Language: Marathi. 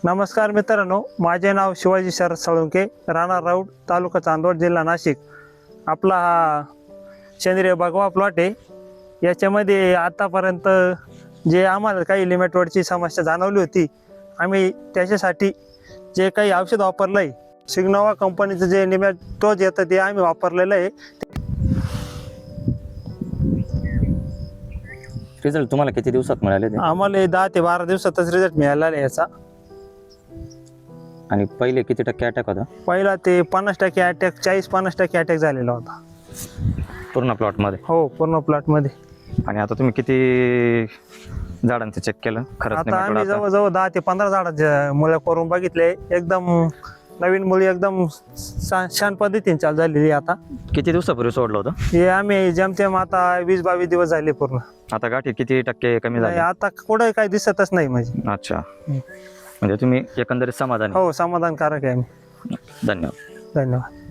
नमस्कार मित्रांनो, माझे नाव शिवाजी शरद साळुंके, राहणार राऊत, तालुका चांदवड, जिल्हा नाशिक. आपला हा सेंद्रिय भगवा प्लॉट आहे. याच्यामध्ये आतापर्यंत जे आम्हाला काही लिमिटवरची समस्या जाणवली होती, आम्ही त्याच्यासाठी जे काही औषध वापरलं आहे, सिग्नोवा कंपनीचं जे निमेटोज येतं ते आम्ही वापरलेलं आहे. रिझल्ट तुम्हाला किती दिवसात मिळाले ते? आम्हाला 10 ते 12 दिवसातच रिझल्ट मिळाला आहे याचा. आणि पहिले किती टक्के अटॅक होता? पहिला ते 50% अटॅक, 40-50% अटॅक झालेला होता पूर्ण प्लॉटमध्ये? हो, पूर्ण प्लॉटमध्ये. आणि आता तुम्ही किती झाडांचं चेक केलं? खरंच आता nematode आम्ही आता? जवळजवळ 10 ते 15 झाडांच्या मुळे करून बघितले. एकदम नवीन मुळी एकदम छान पद्धतीने चालू झालेली आहे. आता किती दिवसापूर्वी सोडलं होतं हे आम्ही जेमतेम आता 20-22 दिवस झाले पूर्ण. आता गाठी किती टक्के कमी नाही, झाली? आता कुठे काही दिसतच नाही म्हणजे. अच्छा, म्हणजे तुम्ही एकंदरीत समाधानी? हो, समाधानकारक आहे आम्ही. धन्यवाद. धन्यवाद.